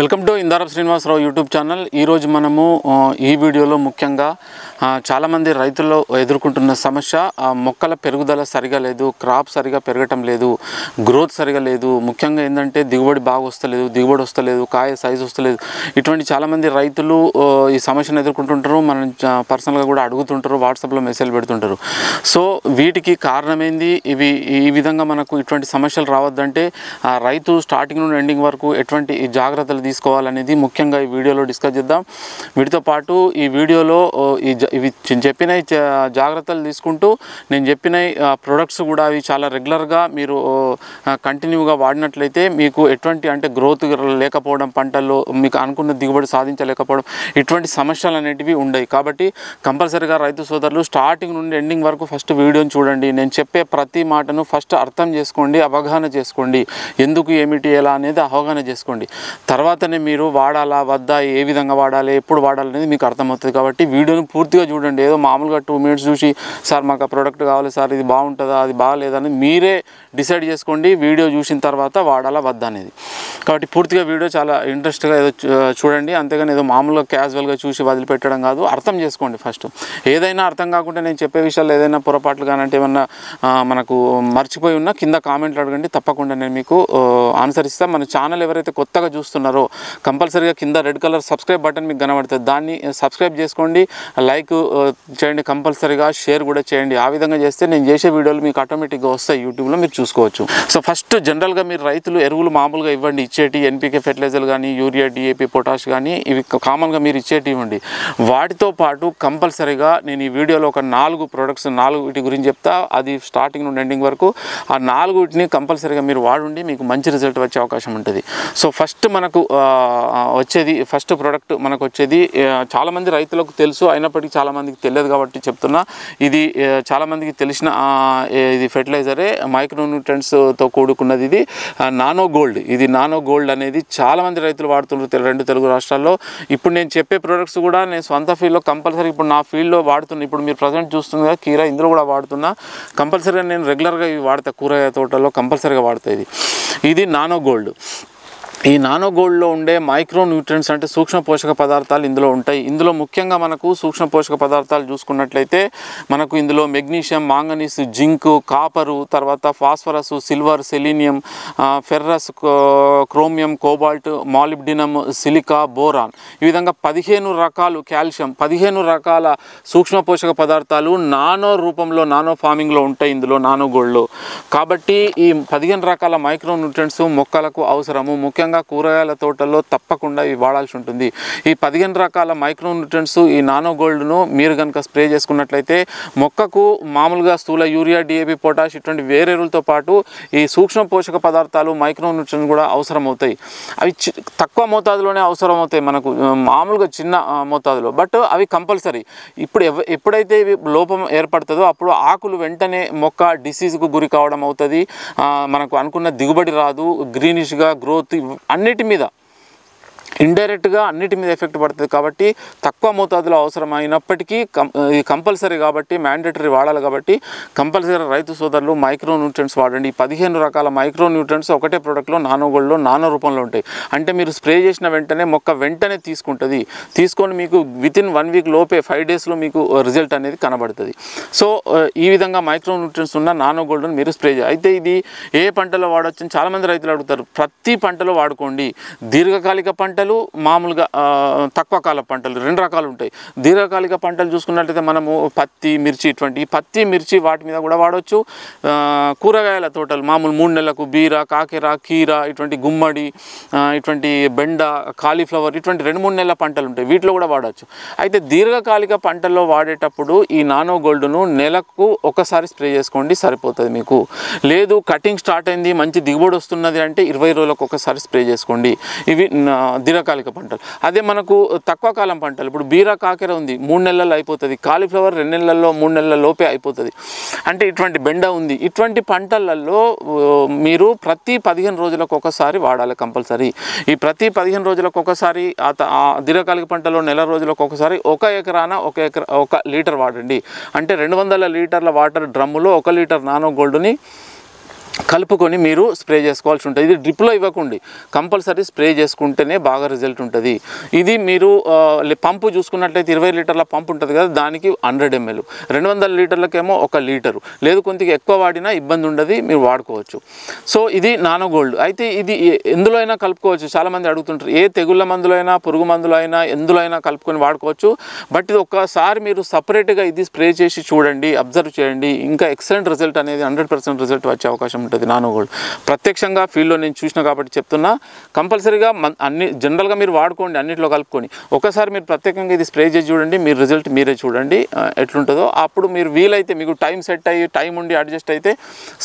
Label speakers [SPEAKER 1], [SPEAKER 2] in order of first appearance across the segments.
[SPEAKER 1] Welcome to Indarapu Srinivasarao YouTube channel. ఈరోజు మనము ఈ వీడియోలో ముఖ్యంగా చాలామంది రైతులు ఎదుర్కొంటున్న సమస్య మొక్కల పెరుగుదల సరిగా లేదు, క్రాప్ సరిగా పెరగటం లేదు, గ్రోత్ సరిగా లేదు. ముఖ్యంగా ఏంటంటే దిగుబడి బాగా వస్తలేదు, కాయ సైజు వస్తలేదు. ఇటువంటి చాలామంది రైతులు ఈ సమస్యను ఎదుర్కొంటుంటారు. మనం పర్సనల్గా కూడా అడుగుతుంటారు, వాట్సాప్లో మెసేజ్ పెడుతుంటారు. సో వీటికి కారణమైంది ఈ విధంగా మనకు ఇటువంటి సమస్యలు రావద్దంటే రైతు స్టార్టింగ్ నుండి ఎండింగ్ వరకు ఎటువంటి జాగ్రత్తలు తీసుకోవాలనేది ముఖ్యంగా ఈ వీడియోలో డిస్కస్ చేద్దాం. వీటితో పాటు ఈ వీడియోలో ఇవి చెప్పిన జాగ్రత్తలు తీసుకుంటూ నేను చెప్పిన ప్రొడక్ట్స్ కూడా అవి చాలా రెగ్యులర్గా మీరు కంటిన్యూగా వాడినట్లయితే మీకు ఎటువంటి అంటే గ్రోత్ లేకపోవడం, పంటల్లో మీకు అనుకున్న దిగుబడి సాధించలేకపోవడం, ఇటువంటి సమస్యలు అనేటివి ఉండవు. కాబట్టి కంపల్సరీగా రైతు సోదరులు స్టార్టింగ్ నుండి ఎండింగ్ వరకు ఫస్ట్ వీడియోని చూడండి. నేను చెప్పే ప్రతి మాటను ఫస్ట్ అర్థం చేసుకోండి, అవగాహన చేసుకోండి. ఎందుకు ఏమిటి ఎలా అనేది అవగాహన చేసుకోండి. తర్వాతనే మీరు వాడాలా వద్దా, ఏ విధంగా వాడాలి, ఎప్పుడు వాడాలనేది మీకు అర్థమవుతుంది. కాబట్టి వీడియోని పూర్తిగా చూడండి. ఏదో మామూలుగా 2 మినిట్స్ చూసి సార్ మాకు ఆ ప్రోడక్ట్ కావాలి సార్, ఇది బాగుంటుందా అది బాగాలేదని మీరే డిసైడ్ చేసుకోండి వీడియో చూసిన తర్వాత వాడాలా వద్దా అనేది. కాబట్టి పూర్తిగా వీడియో చాలా ఇంట్రెస్ట్గా ఏదో చూడండి. అంతేగాని ఏదో మామూలుగా క్యాజువల్గా చూసి వదిలిపెట్టడం కాదు, అర్థం చేసుకోండి ఫస్ట్. ఏదైనా అర్థం కాకుండా నేను చెప్పే విషయాలు ఏదైనా పొరపాట్లు కానంటే ఏమన్నా మనకు మర్చిపోయి ఉన్నా కింద కామెంట్లు అడగండి, తప్పకుండా నేను మీకు ఆన్సర్ ఇస్తాను. మన ఛానల్ ఎవరైతే కొత్తగా చూస్తున్నారో కంపల్సరీగా కింద రెడ్ కలర్ సబ్స్క్రైబ్ బటన్ మీకు కనబడుతుంది, దాన్ని సబ్స్క్రైబ్ చేసుకోండి, లైక్ చేయండి, కంపల్సరీగా షేర్ కూడా చేయండి. ఆ విధంగా చేస్తే నేను చేసే వీడియోలు మీకు ఆటోమేటిక్గా వస్తాయి, యూట్యూబ్లో మీరు చూసుకోవచ్చు. సో ఫస్ట్ జనరల్గా మీరు రైతులు ఎరువులు మామూలుగా ఇవ్వండి, ఇచ్చేటి ఎన్పికే ఫెర్టిలైజర్ కానీ, యూరియా, డిఏపి, పొటాష్ కానీ ఇవి కామన్గా మీరు ఇచ్చేటి ఇవ్వండి. వాటితో పాటు కంపల్సరీగా నేను ఈ వీడియోలో ఒక 4 ప్రొడక్ట్స్ 4 వీటి గురించి చెప్తా. అది స్టార్టింగ్ నుండి ఎండింగ్ వరకు ఆ 4 వీటిని కంపల్సరీగా మీరు వాడండి, మీకు మంచి రిజల్ట్ వచ్చే అవకాశం ఉంటుంది. సో ఫస్ట్ మనకు వచ్చేది ఫస్ట్ ప్రోడక్ట్ మనకు వచ్చేది చాలామంది రైతులకు తెలుసు, అయినప్పటికీ చాలామందికి తెలియదు కాబట్టి చెప్తున్నా. ఇది చాలామందికి తెలిసిన ఇది ఫెర్టిలైజరే, మైక్రో న్యూట్రియంట్స్తో కూడుకున్నది. ఇది నానో గోల్డ్. ఇది నానో గోల్డ్ అనేది చాలామంది రైతులు వాడుతున్నారు 2 తెలుగు రాష్ట్రాల్లో. ఇప్పుడు నేను చెప్పే ప్రోడక్ట్స్ కూడా నేను సొంత ఫీల్డ్లో కంపల్సరీ ఇప్పుడు నా ఫీల్డ్లో వాడుతున్నా. ఇప్పుడు మీరు ప్రజెంట్ చూస్తుంది కదా కీరా, ఇందులో కూడా వాడుతున్నా. కంపల్సరీగా నేను రెగ్యులర్గా ఇవి వాడతా, కూరగాయ తోటల్లో కంపల్సరీగా వాడుతాయి. ఇది నానో గోల్డ్. ఈ నానో గోల్డ్లో ఉండే మైక్రో న్యూట్రియంట్స్ అంటే సూక్ష్మ పోషక పదార్థాలు ఇందులో ఉంటాయి. ఇందులో ముఖ్యంగా మనకు సూక్ష్మ పోషక పదార్థాలు చూసుకున్నట్లయితే మనకు ఇందులో మెగ్నీషియం, మాంగనీస్, జింక్, కాపరు, తర్వాత phosphorus, silver, selenium, ferrous, chromium, cobalt, molybdenum, silica, boron, ఈ విధంగా 15 రకాలు, కాల్షియం, 15 రకాల సూక్ష్మ పోషక పదార్థాలు నానో రూపంలో, నానో ఫార్మింగ్లో ఉంటాయి ఇందులో నానో గోల్డ్లో. కాబట్టి ఈ 15 రకాల మైక్రో న్యూట్రియంట్స్ మొక్కలకు అవసరము. ముఖ్యంగా కూరగాయల తోటల్లో తప్పకుండా ఇవి వాడాల్సి ఉంటుంది. ఈ 15 రకాల మైక్రో న్యూట్రియంట్స్ ఈ నానో గోల్డ్ను మీరు కనుక స్ప్రే చేసుకున్నట్లయితే మొక్కకు మామూలుగా స్థూల యూరియా, డిఏపి, పొటాష్ ఇటువంటి వేరే ఎరువులతో పాటు ఈ సూక్ష్మ పోషక పదార్థాలు మైక్రో న్యూట్రియంట్స్ కూడా అవసరం అవుతాయి. అవి తక్కువ మోతాదులోనే అవసరం అవుతాయి మనకు, మామూలుగా చిన్న మోతాదులో, బట్ అవి కంపల్సరీ. ఇప్పుడు ఎప్పుడైతే ఇవి లోపం ఏర్పడుతుందో అప్పుడు ఆకులు వెంటనే మొక్క డిసీజ్కు గురి కావడం అవుతుంది. మనకు అనుకున్న దిగుబడి రాదు, గ్రీనిష్గా గ్రోత్ అన్నిటి మీద ఇండైరెక్ట్గా అన్నిటి మీద ఎఫెక్ట్ పడుతుంది. కాబట్టి తక్కువ మోతాదులో అవసరమైనప్పటికీ ఇది కంపల్సరీ కాబట్టి మ్యాండేటరీ వాడాలి. కాబట్టి కంపల్సరీ రైతు సోదరులు మైక్రో న్యూట్రియంట్స్ వాడండి. 15 రకాల మైక్రో న్యూట్రియంట్స్ ఒకటే ప్రోడక్ట్లో నానో గోల్డ్లో నానో రూపంలో ఉంటాయి. అంటే మీరు స్ప్రే చేసిన వెంటనే మొక్క వెంటనే తీసుకుంటుంది. తీసుకొని మీకు వితిన్ 1 వీక్ లోపే 5 డేస్లో మీకు రిజల్ట్ అనేది కనబడుతుంది. సో ఈ విధంగా మైక్రో న్యూట్రియంట్స్ ఉన్న నానో గోల్డ్ను మీరు స్ప్రే చేయాలి. అయితే ఇది ఏ పంటలో వాడవచ్చు అని చాలామంది రైతులు అడుగుతారు. ప్రతి పంటలో వాడుకోండి. దీర్ఘకాలిక పంటలు, మామూలుగా తక్కువ కాల పంటలు 2 రకాలు ఉంటాయి. దీర్ఘకాలిక పంటలు చూసుకున్నట్లయితే మనము పత్తి, మిర్చి, ఇటువంటి పత్తి, మిర్చి వాటి మీద కూడా వాడవచ్చు. కూరగాయల తోటలు మామూలు 3 నెలలకు బీర, కాకెర, కీర, ఇటువంటి గుమ్మడి, ఇటువంటి బెండ, కాలీఫ్లవర్, ఇటువంటి 2-3 నెలల పంటలు ఉంటాయి, వీటిలో కూడా వాడవచ్చు. అయితే దీర్ఘకాలిక పంటల్లో వాడేటప్పుడు ఈ నానో గోల్డ్ను నెలకు ఒకసారి స్ప్రే చేసుకోండి, సరిపోతుంది మీకు. లేదు కటింగ్ స్టార్ట్ అయింది, మంచి దిగుబడి వస్తున్నది అంటే 20 రోజులకు ఒకసారి స్ప్రే చేసుకోండి. ఇవి దీర్ఘకాలిక పంటలు. అదే మనకు తక్కువ కాలం పంటలు, ఇప్పుడు బీర, కాకెర ఉంది 3 నెలల్లో అయిపోతుంది, కాలీఫ్లవర్ 2 నెలల్లో 3 నెలల లోపే అయిపోతుంది, అంటే ఇటువంటి బెండ ఉంది, ఇటువంటి పంటలలో మీరు ప్రతి 15 రోజులకు ఒకసారి వాడాలి కంపల్సరీ. ఈ ప్రతి 15 రోజులకు ఒకసారి దీర్ఘకాలిక పంటలో నెల రోజులకు ఒకసారి 1 ఎకరాన 1 లీటర్ వాడండి. అంటే 200 లీటర్ల వాటర్ డ్రమ్ములో 1 లీటర్ నానో గోల్డ్ని కలుపుకొని మీరు స్ప్రే చేసుకోవాల్సి ఉంటుంది. ఇది డ్రిప్లో ఇవ్వకండి, కంపల్సరీ స్ప్రే చేసుకుంటేనే బాగా రిజల్ట్ ఉంటుంది. ఇది మీరు పంపు చూసుకున్నట్లయితే 20 లీటర్ల పంపు ఉంటుంది కదా, దానికి 100 ml, 200 లీటర్లకేమో 1 లీటరు, లేదు కొద్దిగా ఎక్కువ వాడినా ఇబ్బంది ఉండదు, మీరు వాడుకోవచ్చు. సో ఇది నానో గోల్డ్. అయితే ఇది ఎందులో అయినా కలుపుకోవచ్చు. చాలామంది అడుగుతుంటారు, ఏ తెగుళ్ళ మందులో అయినా పురుగు మందులో అయినా ఎందులో అయినా కలుపుకొని వాడుకోవచ్చు. బట్ ఇది ఒక్కసారి మీరు సపరేట్గా ఇది స్ప్రే చేసి చూడండి, అబ్జర్వ్ చేయండి, ఇంకా ఎక్సలెంట్ రిజల్ట్ అనేది 100% రిజల్ట్ వచ్చే అవకాశం ఉంటుంది. నానో గోల్డ్ ప్రత్యక్షంగా ఫీల్డ్లో నేను చూసినా కాబట్టి చెప్తున్నా. కంపల్సరీగా అన్ని జనరల్గా మీరు వాడుకోండి, అన్నింటిలో కలుపుకొని. ఒకసారి మీరు ప్రత్యేకంగా ఇది స్ప్రే చేసి చూడండి, మీరు రిజల్ట్ మీరే చూడండి ఎట్లుంటుందో. అప్పుడు మీరు వీలైతే మీకు టైం సెట్ అయ్యి టైం ఉండి అడ్జస్ట్ అయితే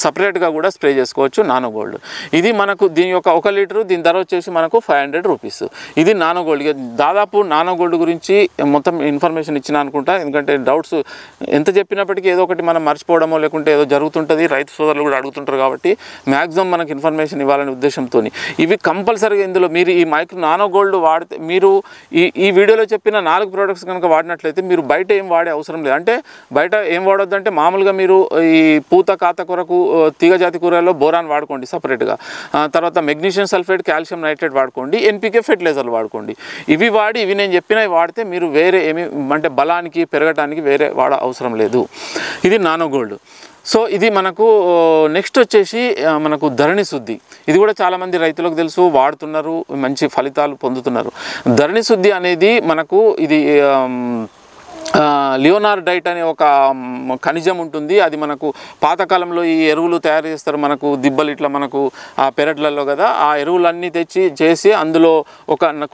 [SPEAKER 1] సపరేట్గా కూడా స్ప్రే చేసుకోవచ్చు నానో గోల్డ్. ఇది మనకు దీని యొక్క 1 లీటరు, దీని ధర వచ్చేసి మనకు 500 రూపీస్. ఇది నానో గోల్డ్. దాదాపు నానో గోల్డ్ గురించి మొత్తం ఇన్ఫర్మేషన్ ఇచ్చిన అనుకుంటా. ఎందుకంటే డౌట్స్ ఎంత చెప్పినప్పటికీ ఏదో ఒకటి మనం మర్చిపోవడమో లేకుంటే ఏదో జరుగుతుంటుంది, రైతు సోదరులు కూడా అడుగుతుంటారు కాబట్టి మ్యాక్సిమం మనకు ఇన్ఫర్మేషన్ ఇవ్వాలనే ఉద్దేశంతో ఇవి కంపల్సరీగా ఇందులో మీరు ఈ నానో గోల్డ్ వాడితే మీరు ఈ వీడియోలో చెప్పిన 4 ప్రోడక్ట్స్ కనుక వాడినట్లయితే మీరు బయట ఏం వాడే అవసరం లేదు. అంటే బయట ఏం వాడొద్దంటే మామూలుగా మీరు ఈ పూత కాత కొరకు తీగజాతి కూరల్లో బోరాన్ వాడుకోండి సపరేట్గా, తర్వాత మెగ్నీషియం సల్ఫేట్, కాల్షియం నైట్రేట్ వాడుకోండి, ఎన్పికే ఫెర్టిలైజర్లు వాడుకోండి. ఇవి నేను చెప్పినవి వాడితే మీరు వేరే ఏమి అంటే బలానికి పెరగడానికి వేరే వాడ అవసరం లేదు. ఇది నానో గోల్డ్. సో ఇది మనకు నెక్స్ట్ వచ్చేసి మనకు ధరణి శుద్ధి. ఇది కూడా చాలామంది రైతులకు తెలుసు, వాడుతున్నారు, మంచి ఫలితాలు పొందుతున్నారు. ధరణి శుద్ధి అనేది మనకు ఇది లియోనార్డైట్ అనే ఒక ఖనిజం ఉంటుంది. అది మనకు పాతకాలంలో ఈ ఎరువులు తయారు చేస్తారు, మనకు దిబ్బలు ఇట్లా మనకు ఆ పెరట్లలో కదా, ఆ ఎరువులన్నీ చేసి అందులో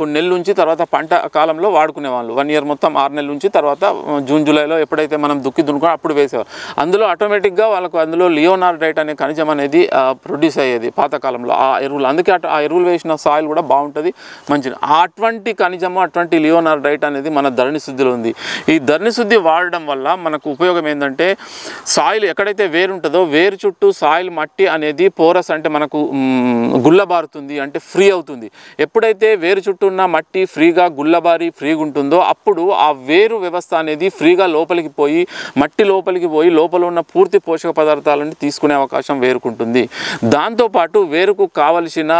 [SPEAKER 1] కొన్ని నెలల నుంచి తర్వాత పంట కాలంలో వాడుకునేవాళ్ళు. 1 ఇయర్ మొత్తం 6 నెలల నుంచి తర్వాత జూన్ జూలైలో ఎప్పుడైతే మనం దున్నుకో అప్పుడు వేసేవారు. అందులో ఆటోమేటిక్గా వాళ్ళకు అందులో లియోనార్డైట్ అనే ఖనిజం అనేది ప్రొడ్యూస్ అయ్యేది పాతకాలంలో ఆ ఎరువులు. అందుకే ఆ ఎరువులు వేసిన సాయిల్ కూడా బాగుంటుంది, మంచిది. అటువంటి ఖనిజము, అటువంటి లియోనార్డైట్ అనేది మన ధరణి శుద్ధిలో ఉంది. ఈ ధరణి శుద్ధి వాడడం వల్ల మనకు ఉపయోగం ఏంటంటే, సాయిల్ ఎక్కడైతే వేరు ఉంటుందో వేరు చుట్టూ సాయిల్ మట్టి అనేది పోరస్ అంటే మనకు గుల్లబారుతుంది, అంటే ఫ్రీ అవుతుంది. ఎప్పుడైతే వేరు చుట్టూ ఉన్న మట్టి ఫ్రీగా గుల్లబారి ఫ్రీగా ఉంటుందో అప్పుడు ఆ వేరు వ్యవస్థ అనేది ఫ్రీగా లోపలికి పోయి మట్టి లోపలికి పోయి లోపల ఉన్న పూర్తి పోషక పదార్థాలని తీసుకునే అవకాశం వేరుకుంటుంది. దాంతోపాటు వేరుకు కావలసిన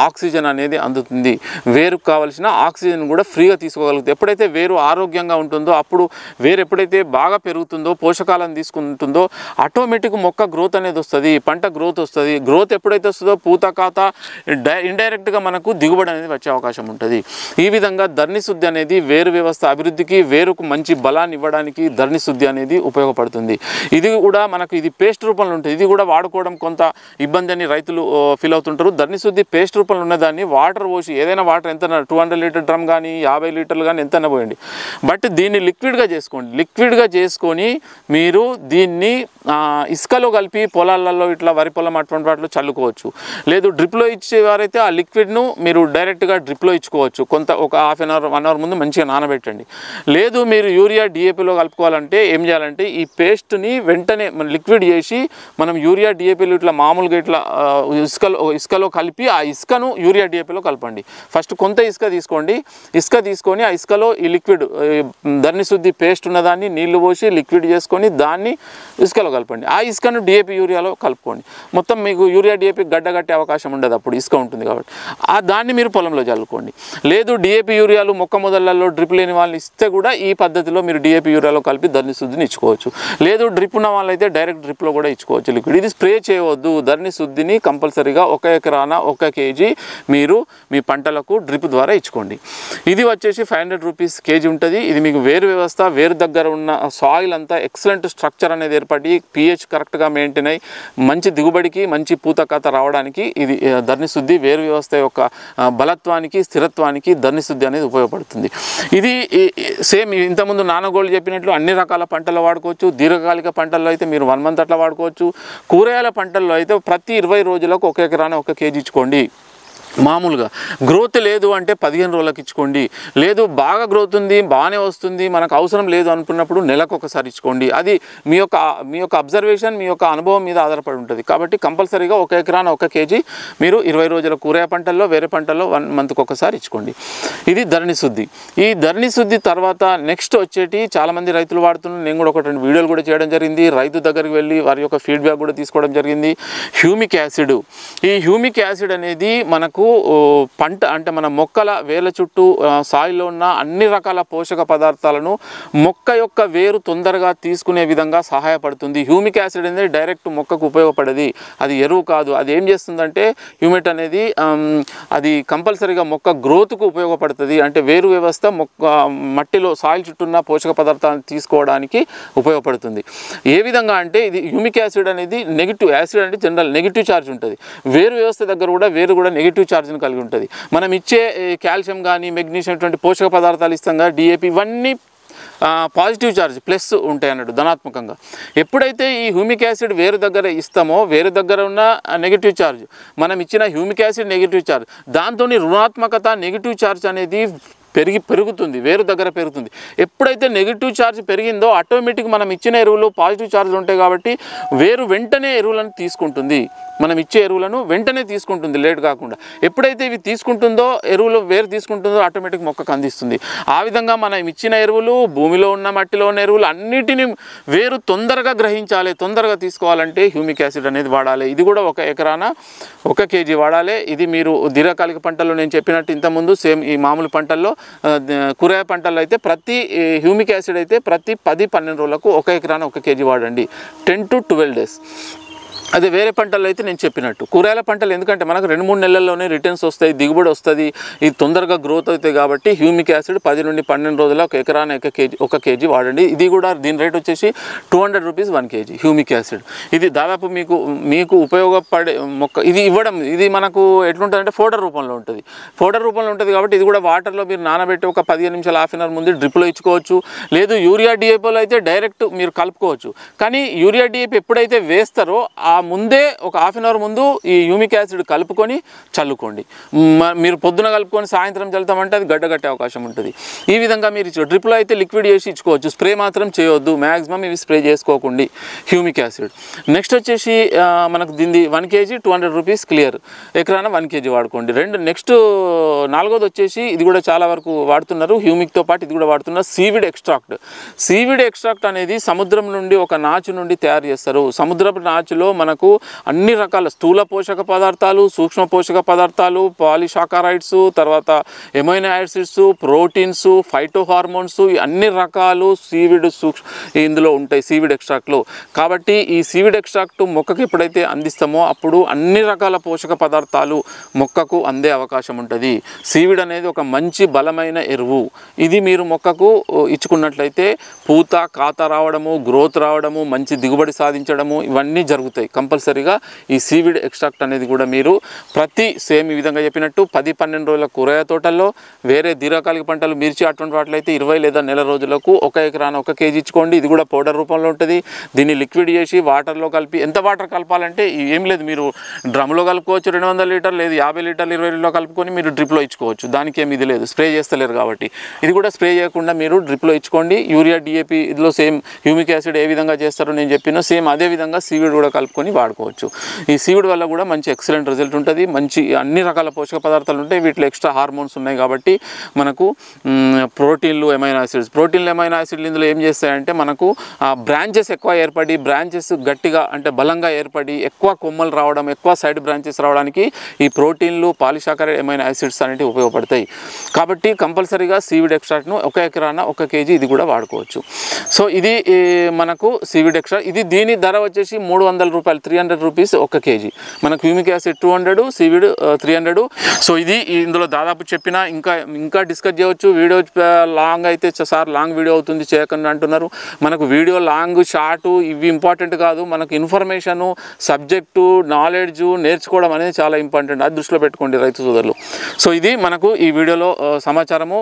[SPEAKER 1] ఆక్సిజన్ అనేది అందుతుంది. వేరుకు కావలసిన ఆక్సిజన్ కూడా ఫ్రీగా తీసుకోగలుగుతుంది. ఎప్పుడైతే వేరు ఆరోగ్యంగా ఉంటుందో అప్పుడు వేరు ఎప్పుడైతే బాగా పెరుగుతుందో పోషకాలను తీసుకుంటుందో ఆటోమేటిక్ మొక్క గ్రోత్ అనేది వస్తుంది, పంట గ్రోత్ వస్తుంది. గ్రోత్ ఎప్పుడైతే వస్తుందో పూత కాత ఇండైరెక్ట్గా మనకు దిగుబడి అనేది వచ్చే అవకాశం ఉంటుంది. ఈ విధంగా ధరణి శుద్ధి అనేది వేరు వ్యవస్థ అభివృద్ధికి, వేరుకు మంచి బలాన్ని ఇవ్వడానికి ధరణి శుద్ధి అనేది ఉపయోగపడుతుంది. ఇది కూడా మనకు ఇది పేస్ట్ రూపంలో ఉంటుంది. ఇది కూడా వాడుకోవడం కొంత ఇబ్బంది అని రైతులు ఫీల్ అవుతుంటారు. ధరణి శుద్ధి పేస్ట్ రూపంలో ఉన్నదాన్ని వాటర్ పోసి ఏదైనా వాటర్ ఎంత 200 లీటర్ డ్రమ్ కానీ 50 లీటర్లు కానీ ఎంతైనా పోయండి, బట్ దీన్ని లిక్విడ్గా చేసుకోండి. లిక్విడ్గా చేసుకొని మీరు దీన్ని ఇసుకలో కలిపి పొలాలలో ఇట్లా వరి పొలం అటువంటి వాటిలో చల్లుకోవచ్చు. లేదు డ్రిప్లో ఇచ్చేవారైతే ఆ లిక్విడ్ను మీరు డైరెక్ట్గా డ్రిప్లో ఇచ్చుకోవచ్చు. ఒక హాఫ్ అన్ అవర్ 1 అవర్ ముందు మంచిగా నానబెట్టండి. లేదు మీరు యూరియా డిఏపిలో కలుపుకోవాలంటే ఏం చేయాలంటే ఈ పేస్ట్ని వెంటనే లిక్విడ్ చేసి మనం యూరియా డిఏపిలో ఇట్లా మామూలుగా ఇట్లా ఇసుకలో కలిపి ఆ ఇసుకను యూరియా డిఏపిలో కలపండి. ఫస్ట్ కొంత ఇసుక తీసుకోండి. ఇసుక తీసుకొని ఆ ఇసుకలో ఈ లిక్విడ్ ధరణి శుద్ధి పేస్ట్ ఉన్నదాన్ని నీళ్లు పోసి లిక్విడ్ చేసుకొని దాన్ని ఇసుకలో కలపండి. ఆ ఇసుకను డిఏపి యూరియాలో కలుపుకోండి. మొత్తం మీకు యూరియా డిఏపి గడ్డగట్టే అవకాశం ఉండదు, అప్పుడు ఇసుక ఉంటుంది కాబట్టి. దాన్ని మీరు పొలంలో చల్లుకోండి. లేదు డిఏపి యూరియాలు మొక్క మొదళ్లలో డ్రిప్ లేని వాళ్ళని ఇస్తే కూడా ఈ పద్ధతిలో మీరు డిఏపి యూరియాలో కలిపి ధరణి శుద్ధిని ఇచ్చుకోవచ్చు. లేదు డ్రిప్ ఉన్న వాళ్ళైతే డైరెక్ట్ డ్రిప్లో కూడా ఇచ్చుకోవచ్చు లిక్విడ్. ఇది స్ప్రే చేయవద్దు. ధరణి శుద్ధిని కంపల్సరీగా 1 ఎకరాన 1 kg మీరు మీ పంటలకు డ్రిప్ ద్వారా ఇచ్చుకోండి. ఇది వచ్చేసి 500 రూపీస్ కేజీ ఉంటుంది. ఇది మీకు వేరు వ్యవస్థ, వేరు దగ్గర ఉన్న సాయిల్ అంతా ఎక్సలెంట్ స్ట్రక్చర్ అనేది ఏర్పడి pH కరెక్ట్గా మెయింటైన్ అయ్యి మంచి దిగుబడికి మంచి పూత కాత రావడానికి ఇది ధరణి శుద్ధి వేరు వ్యవస్థ యొక్క బలత్వానికి స్థిరత్వానికి ధరణి శుద్ధి అనేది ఉపయోగపడుతుంది. ఇది సేమ్ ఇంతకుముందు నానో గోల్డ్ చెప్పినట్లు అన్ని రకాల పంటల్లో వాడుకోవచ్చు. దీర్ఘకాలిక పంటల్లో అయితే మీరు 1 month అట్లా వాడుకోవచ్చు. కూరగాయల పంటల్లో అయితే ప్రతి 20 రోజులకు 1 ఎకరాన 1 kg ఇచ్చుకోండి. మామూలుగా గ్రోత్ లేదు అంటే 15 రోజులకు ఇచ్చుకోండి. లేదు బాగా గ్రోత్ ఉంది, బాగానే వస్తుంది, మనకు అవసరం లేదు అనుకున్నప్పుడు నెలకు ఒకసారి ఇచ్చుకోండి. అది మీ యొక్క అబ్జర్వేషన్, మీ యొక్క అనుభవం మీద ఆధారపడి ఉంటుంది. కాబట్టి కంపల్సరీగా 1 ఎకరాన 1 కేజీ మీరు 20 రోజుల కూరగాయ పంటల్లో, వేరే పంటల్లో 1 మంత్కి ఒకసారి ఇచ్చుకోండి. ఇది ధరణి శుద్ధి. ఈ ధరణి శుద్ధి తర్వాత నెక్స్ట్ వచ్చేటి చాలామంది రైతులు వాడుతున్నారు. నేను కూడా 1-2 వీడియోలు కూడా చేయడం జరిగింది. రైతు దగ్గరికి వెళ్ళి వారి యొక్క ఫీడ్బ్యాక్ కూడా తీసుకోవడం జరిగింది. Humic acid. ఈ హ్యూమిక్ యాసిడ్ అనేది మనకు పంట అంటే మన మొక్కల వేర్ల చుట్టూ సాయిల్లో ఉన్న అన్ని రకాల పోషక పదార్థాలను మొక్క యొక్క వేరు తొందరగా తీసుకునే విధంగా సహాయపడుతుంది. హ్యూమిక్ యాసిడ్ అనేది డైరెక్ట్ మొక్కకు ఉపయోగపడేది, అది ఎరువు కాదు. అది ఏం చేస్తుందంటే హ్యూమిక్ అనేది అది కంపల్సరీగా మొక్క గ్రోత్కు ఉపయోగపడుతుంది. అంటే వేరు వ్యవస్థ మట్టిలో సాయిల్ చుట్టూ ఉన్న పోషక పదార్థాలను తీసుకోవడానికి ఉపయోగపడుతుంది. ఏ విధంగా అంటే ఇది హ్యూమిక్ యాసిడ్ అనేది నెగిటివ్ యాసిడ్ అంటే జనరల్ నెగిటివ్ ఛార్జ్ ఉంటుంది. వేరు వ్యవస్థ దగ్గర కూడా వేరు కూడా నెగిటివ్ ఛార్జ్ని కలిగి ఉంటుంది. మనం ఇచ్చే కాల్షియం కానీ మెగ్నీషియం ఇటువంటి పోషక పదార్థాలు ఇస్తాం కదా, డిఏపి, ఇవన్నీ పాజిటివ్ ఛార్జ్ ప్లస్ ఉంటాయి అన్నట్టు ధనాత్మకంగా. ఎప్పుడైతే ఈ హ్యూమిక్ యాసిడ్ వేరు దగ్గర ఇస్తామో వేరు దగ్గర ఉన్న నెగిటివ్ ఛార్జ్, మనం ఇచ్చిన హ్యూమిక్ యాసిడ్ నెగిటివ్ ఛార్జ్, దాంతో రుణాత్మకత నెగిటివ్ ఛార్జ్ అనేది పెరుగుతుంది, వేరు దగ్గర పెరుగుతుంది. ఎప్పుడైతే నెగిటివ్ ఛార్జ్ పెరిగిందో ఆటోమేటిక్ మనం ఇచ్చిన ఎరువులు పాజిటివ్ ఛార్జ్లు ఉంటాయి కాబట్టి వేరు వెంటనే ఎరువులను తీసుకుంటుంది. మనం ఇచ్చే ఎరువులను వెంటనే తీసుకుంటుంది, లేట్ కాకుండా. ఎప్పుడైతే ఇవి తీసుకుంటుందో ఎరువులు వేరు తీసుకుంటుందో ఆటోమేటిక్ మొక్కకు అందిస్తుంది. ఆ విధంగా మనం ఇచ్చిన ఎరువులు, భూమిలో ఉన్న మట్టిలో ఉన్న ఎరువులు అన్నిటిని వేరు తొందరగా గ్రహించాలి, తొందరగా తీసుకోవాలంటే హ్యూమిక్ యాసిడ్ అనేది వాడాలి. ఇది కూడా 1 ఎకరాన 1 కేజీ వాడాలి. ఇది మీరు దీర్ఘకాలిక పంటల్లో నేను చెప్పినట్టు ఇంతకుముందు సేమ్ ఈ మామూలు పంటల్లో కూరగాయ పంటల్లో అయితే ప్రతి హ్యూమిక్ యాసిడ్ అయితే ప్రతి 10-12 రోజులకు 1 ఎకరాన 1 కేజీ వాడండి, 10 to 12 days. అదే వేరే పంటల్లో అయితే నేను చెప్పినట్టు కూరగాయల పంటలు ఎందుకంటే మనకు 2-3 నెలల్లోనే రిటర్న్స్ వస్తాయి, దిగుబడి వస్తుంది, ఇది తొందరగా గ్రోత్ అవుతాయి కాబట్టి హ్యూమిక్ యాసిడ్ 10 నుండి 12 రోజుల 1 ఎకరాన 1 కేజీ వాడండి. ఇది కూడా దీని రేట్ వచ్చేసి 200 రూపీస్ 1 కేజీ హ్యూమిక్ యాసిడ్. ఇది దాదాపు మీకు ఉపయోగపడే మొక్క ఇది ఇవ్వడం, ఇది మనకు ఎట్లుంటుందంటే పౌడర్ రూపంలో ఉంటుంది కాబట్టి ఇది కూడా వాటర్లో మీరు నానబెట్టి ఒక 15 నిమిషాలు హాఫ్ అన్ అవర్ ముందు డ్రిప్లో ఇచ్చుకోవచ్చు. లేదు యూరియా డిఏపిలో అయితే డైరెక్ట్ మీరు కలుపుకోవచ్చు. కానీ యూరియా డిఏపి ఎప్పుడైతే వేస్తారో ఆ ముందే ఒక హాఫ్ అన్ అవర్ ముందు ఈ హ్యూమిక్ యాసిడ్ కలుపుకొని చల్లుకోండి. మీరు పొద్దున కలుపుకొని సాయంత్రం చల్లుతామంటే అది గడ్డగట్టే అవకాశం ఉంటుంది. ఈ విధంగా మీరు డ్రిప్లో అయితే లిక్విడ్ చేసి ఇచ్చుకోవచ్చు, స్ప్రే మాత్రం చేయొద్దు. మ్యాక్సిమం ఇవి స్ప్రే చేసుకోకండి హ్యూమిక్ యాసిడ్. నెక్స్ట్ వచ్చేసి మనకు దీన్ని 1 కేజీ 200 రూపీస్ క్లియర్, ఎకరాన 1 కేజీ వాడుకోండి. నెక్స్ట్ 4వది వచ్చేసి ఇది కూడా చాలా వరకు వాడుతున్నారు, హ్యూమిక్తో పాటు ఇది కూడా వాడుతున్నారు, సీవిడ్ ఎక్స్ట్రాక్ట్. సీవిడ్ ఎక్స్ట్రాక్ట్ అనేది సముద్రం నుండి ఒక నాచు నుండి తయారు చేస్తారు. సముద్రపు నాచులో మనకు అన్ని రకాల స్థూల పోషక పదార్థాలు, సూక్ష్మ పోషక పదార్థాలు, పాలిసాకరైడ్స్, తర్వాత amino acids, proteins, phyto hormones, అన్ని రకాలు సీవిడ్ ఇందులో ఉంటాయి సీవిడ్ ఎక్స్ట్రాక్ట్లో. కాబట్టి ఈ సీవిడ్ ఎక్స్ట్రాక్ట్ మొక్కకు ఎప్పుడైతే అందిస్తామో అప్పుడు అన్ని రకాల పోషక పదార్థాలు మొక్కకు అందే అవకాశం ఉంటుంది. సీవిడ్ అనేది ఒక మంచి బలమైన ఎరువు. ఇది మీరు మొక్కకు ఇచ్చుకున్నట్లయితే పూత, కాత రావడము, గ్రోత్ రావడము, మంచి దిగుబడి సాధించడము ఇవన్నీ జరుగుతాయి. కంపల్సరీగా ఈ సీవిడ్ ఎక్స్ట్రాక్ట్ అనేది కూడా మీరు సేమ్ ఈ విధంగా చెప్పినట్టు 10-12 రోజుల కూరగాయ తోటల్లో, వేరే దీర్ఘకాలిక పంటలు మిర్చి అటువంటి వాటిలైతే 20 లేదా నెల రోజులకు 1 ఎకరాన 1 కేజీ ఇచ్చుకోండి. ఇది కూడా పౌడర్ రూపంలో ఉంటుంది. దీన్ని లిక్విడ్ చేసి వాటర్లో కలిపి, ఎంత వాటర్ కలపాలంటే ఏం లేదు, మీరు డ్రమ్లో కలుపుకోవచ్చు 200 లీటర్, లేదు 50 లీటర్లు 20 లీటర్లో కలుపుకొని మీరు డ్రిప్లో ఇచ్చుకోవచ్చు. దానికి ఏమి ఇది లేదు, స్ప్రే చేస్తలేరు కాబట్టి. ఇది కూడా స్ప్రే చేయకుండా మీరు డ్రిప్లో ఇచ్చుకోండి. యూరియా డిఏపి ఇదిలో సేమ్ హ్యూమిక్ యాసిడ్ ఏ విధంగా చేస్తారో నేను చెప్పిన సేమ్ అదే విధంగా సీవిడ్ కూడా కలుపుకొని వాడుకోవచ్చు. ఈ సీవిడ్ వల్ల కూడా మంచి ఎక్సలెంట్ రిజల్ట్ ఉంటుంది. మంచి అన్ని రకాల పోషక పదార్థాలు ఉంటాయి. వీటిలో ఎక్స్ట్రా హార్మోన్స్ ఉన్నాయి కాబట్టి మనకు ప్రోటీన్లు, ఎమైనో యాసిడ్లు ఇందులో ఏం చేస్తాయంటే మనకు బ్రాంచెస్ ఎక్కువ ఏర్పడి, బ్రాంచెస్ గట్టిగా అంటే బలంగా ఏర్పడి ఎక్కువ కొమ్మలు రావడం, ఎక్కువ సైడ్ బ్రాంచెస్ రావడానికి ఈ ప్రోటీన్లు, పాలిసాకరైడ్, ఎమైనో యాసిడ్స్ అనేవి ఉపయోగపడతాయి. కాబట్టి కంపల్సరీగా సీవిడ్ ఎక్స్ట్రాక్ట్ను 1 ఎకరాన 1 కేజీ ఇది కూడా వాడుకోవచ్చు. సో ఇది మనకు సీవిడ్ ఎక్స్ట్రాక్ట్. దీని ధర వచ్చేసి 300 రూపాయలు, 300 రూపీస్ 1 కేజీ. మనకు హ్యూమిక్ యాసిడ్ 200, సీవిడ్ 300. సో ఇది ఇందులో దాదాపు చెప్పిన ఇంకా డిస్కస్ చేయవచ్చు. వీడియో లాంగ్ అయితే సార్ లాంగ్ వీడియో అవుతుంది చేయకుండా అంటున్నారు. మనకు వీడియో లాంగ్, షార్ట్ ఇవి ఇంపార్టెంట్ కాదు. మనకు ఇన్ఫర్మేషను, సబ్జెక్టు, నాలెడ్జ్ నేర్చుకోవడం అనేది చాలా ఇంపార్టెంట్. అది దృష్టిలో పెట్టుకోండి రైతు సోదరులు. సో ఇది మనకు ఈ వీడియోలో సమాచారము.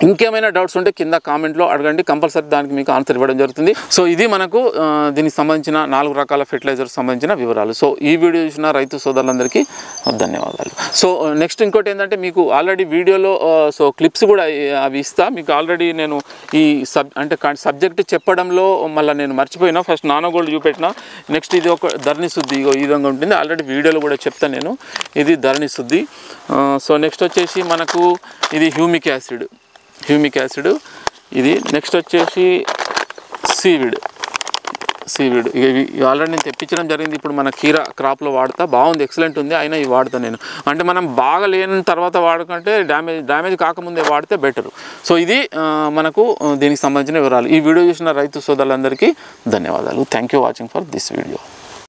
[SPEAKER 1] ఇంకేమైనా డౌట్స్ ఉంటే కింద కామెంట్లో అడగండి, కంపల్సరీ దానికి మీకు ఆన్సర్ ఇవ్వడం జరుగుతుంది. సో ఇది మనకు దీనికి సంబంధించిన 4 రకాల ఫెర్టిలైజర్స్ సంబంధించిన వివరాలు. సో ఈ వీడియో చూసిన రైతు సోదరులందరికీ ధన్యవాదాలు. సో నెక్స్ట్ ఇంకోటి ఏంటంటే మీకు ఆల్రెడీ వీడియోలో సో క్లిప్స్ కూడా అవి ఇస్తా. మీకు ఆల్రెడీ నేను ఈ సబ్జెక్ట్ చెప్పడంలో మళ్ళీ నేను మర్చిపోయినా, ఫస్ట్ నానో గోల్డ్ చూపెట్టిన. నెక్స్ట్ ఇది ఒక ధరణి శుద్ధి ఈ విధంగా ఉంటుంది, ఆల్రెడీ వీడియోలో కూడా చెప్తాను నేను. ఇది ధరణి శుద్ధి. సో నెక్స్ట్ వచ్చేసి మనకు ఇది హ్యూమిక్ యాసిడ్ ఇది. నెక్స్ట్ వచ్చేసి సీవిడ్ ఇవి ఆల్రెడీ నేను తెప్పించడం జరిగింది. ఇప్పుడు మన కీరా క్రాప్లో వాడతా, బాగుంది, ఎక్సలెంట్ ఉంది. అయినా ఇవి వాడతాను నేను. అంటే మనం బాగా లేని తర్వాత వాడకంటే డ్యామేజ్ కాకముందే వాడితే బెటరు. సో ఇది మనకు దీనికి సంబంధించిన వివరాలు. ఈ వీడియో చూసిన రైతు సోదరులందరికీ ధన్యవాదాలు. Thank you watching for this video.